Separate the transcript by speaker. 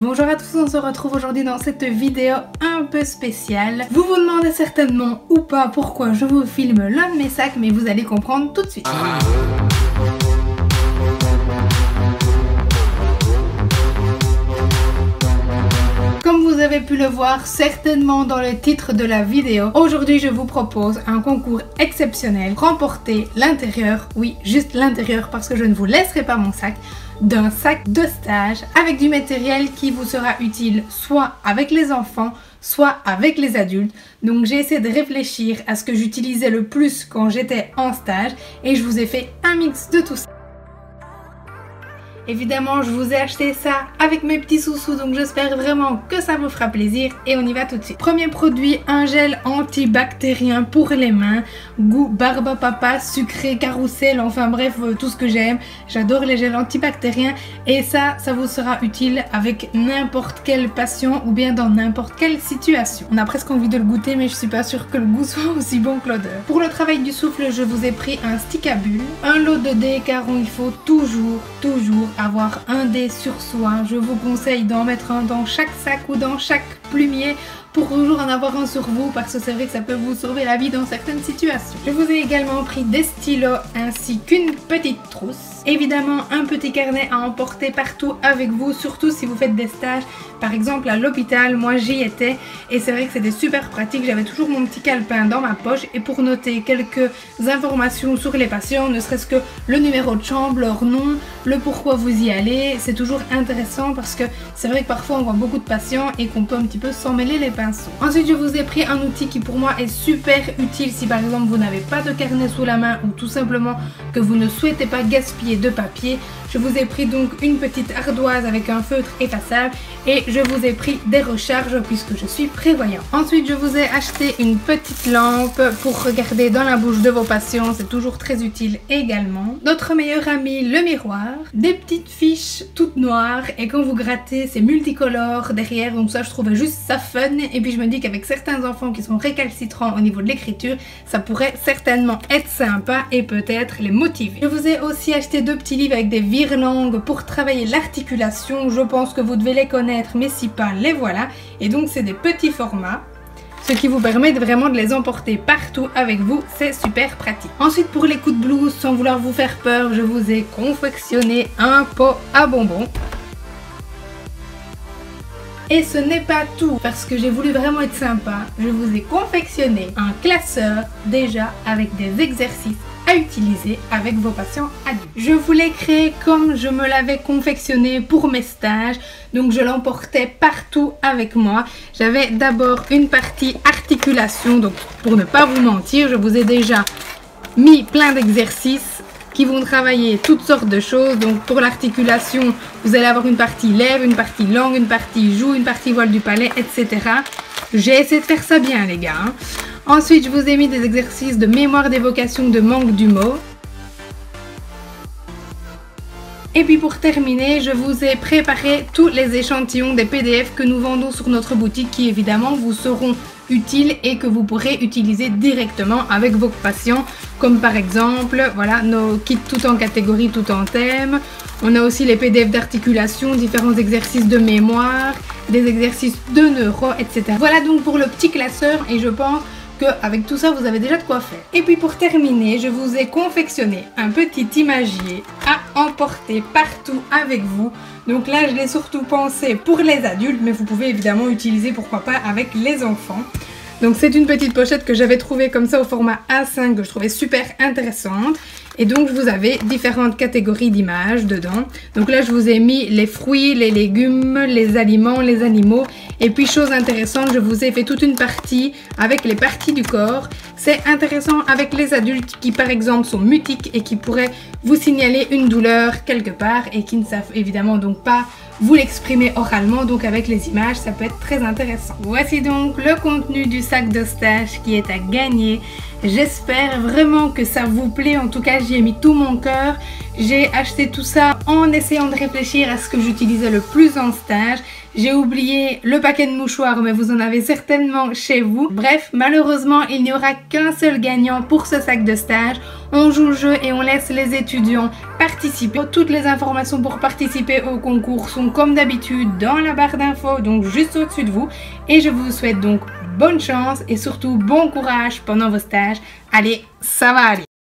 Speaker 1: Bonjour à tous, on se retrouve aujourd'hui dans cette vidéo un peu spéciale. Vous vous demandez certainement ou pas pourquoi je vous filme l'un de mes sacs, mais vous allez comprendre tout de suite. Comme vous avez pu le voir certainement dans le titre de la vidéo, aujourd'hui je vous propose un concours exceptionnel. Remporter l'intérieur, oui juste l'intérieur parce que je ne vous laisserai pas mon sac, d'un sac de stage avec du matériel qui vous sera utile soit avec les enfants, soit avec les adultes. Donc j'ai essayé de réfléchir à ce que j'utilisais le plus quand j'étais en stage et je vous ai fait un mix de tout ça. Évidemment, je vous ai acheté ça avec mes petits sous-sous, donc j'espère vraiment que ça vous fera plaisir et on y va tout de suite. Premier produit, un gel antibactérien pour les mains, goût barbe papa, sucré, carrousel, enfin bref, tout ce que j'aime. J'adore les gels antibactériens et ça vous sera utile avec n'importe quel patient ou bien dans n'importe quelle situation. On a presque envie de le goûter, mais je suis pas sûre que le goût soit aussi bon que l'odeur. Pour le travail du souffle, je vous ai pris un stick à bulles, un lot de dés car il faut toujours avoir un dé sur soi. Je vous conseille d'en mettre un dans chaque sac ou dans chaque plumier pour toujours en avoir un sur vous parce que c'est vrai que ça peut vous sauver la vie dans certaines situations. Je vous ai également pris des stylos ainsi qu'une petite trousse. Évidemment un petit carnet à emporter partout avec vous, surtout si vous faites des stages. Par exemple à l'hôpital, moi j'y étais et c'est vrai que c'était super pratique. J'avais toujours mon petit calepin dans ma poche et pour noter quelques informations sur les patients, ne serait-ce que le numéro de chambre, leur nom, le pourquoi vous y allez. C'est toujours intéressant parce que c'est vrai que parfois on voit beaucoup de patients et qu'on peut un petit peu s'en mêler les pinceaux. Ensuite je vous ai pris un outil qui pour moi est super utile si par exemple vous n'avez pas de carnet sous la main ou tout simplement que vous ne souhaitez pas gaspiller de papier. Je vous ai pris donc une petite ardoise avec un feutre effaçable et je vous ai pris des recharges puisque je suis prévoyant. Ensuite je vous ai acheté une petite lampe pour regarder dans la bouche de vos patients, c'est toujours très utile également. Notre meilleur ami, le miroir, des petites fiches toutes noires et quand vous grattez c'est multicolore derrière, donc ça je trouvais juste ça fun et puis je me dis qu'avec certains enfants qui sont récalcitrants au niveau de l'écriture, ça pourrait certainement être sympa et peut-être les motiver. Je vous ai aussi acheté deux petits livres avec des virelangues pour travailler l'articulation, je pense que vous devez les connaître mais si pas, les voilà. Et donc c'est des petits formats, ce qui vous permet vraiment de les emporter partout avec vous, c'est super pratique. Ensuite pour les coups de blues, sans vouloir vous faire peur, je vous ai confectionné un pot à bonbons. Et ce n'est pas tout, parce que j'ai voulu vraiment être sympa, je vous ai confectionné un classeur déjà avec des exercices à utiliser avec vos patients adultes. Je voulais créer comme je me l'avais confectionné pour mes stages, donc je l'emportais partout avec moi. J'avais d'abord une partie articulation, donc pour ne pas vous mentir, je vous ai déjà mis plein d'exercices qui vont travailler toutes sortes de choses. Donc pour l'articulation, vous allez avoir une partie lèvres, une partie langue, une partie joue, une partie voile du palais, etc. J'ai essayé de faire ça bien les gars, hein. Ensuite, je vous ai mis des exercices de mémoire d'évocation de manque du mot. Et puis pour terminer, je vous ai préparé tous les échantillons des PDF que nous vendons sur notre boutique qui évidemment vous seront utiles et que vous pourrez utiliser directement avec vos patients. Comme par exemple, voilà, nos kits tout en catégorie, tout en thème. On a aussi les PDF d'articulation, différents exercices de mémoire, des exercices de neuro, etc. Voilà donc pour le petit classeur et je pense qu'avec tout ça vous avez déjà de quoi faire. Et puis pour terminer, je vous ai confectionné un petit imagier à emporter partout avec vous. Donc là je l'ai surtout pensé pour les adultes, mais vous pouvez évidemment utiliser pourquoi pas avec les enfants. Donc c'est une petite pochette que j'avais trouvée comme ça au format A5 que je trouvais super intéressante. Et donc je vous avais différentes catégories d'images dedans. Donc là je vous ai mis les fruits, les légumes, les aliments, les animaux. Et puis chose intéressante, je vous ai fait toute une partie avec les parties du corps. C'est intéressant avec les adultes qui par exemple sont mutiques et qui pourraient vous signaler une douleur quelque part et qui ne savent évidemment donc pas vous l'exprimer oralement, donc avec les images ça peut être très intéressant. Voici donc le contenu du sac de stage qui est à gagner. J'espère vraiment que ça vous plaît, en tout cas j'y ai mis tout mon cœur. J'ai acheté tout ça en essayant de réfléchir à ce que j'utilisais le plus en stage. J'ai oublié le paquet de mouchoirs, mais vous en avez certainement chez vous. Bref, malheureusement, il n'y aura qu'un seul gagnant pour ce sac de stage. On joue le jeu et on laisse les étudiants participer. Toutes les informations pour participer au concours sont comme d'habitude dans la barre d'infos, donc juste au-dessus de vous. Et je vous souhaite donc bonne chance et surtout bon courage pendant vos stages. Allez, ça va aller!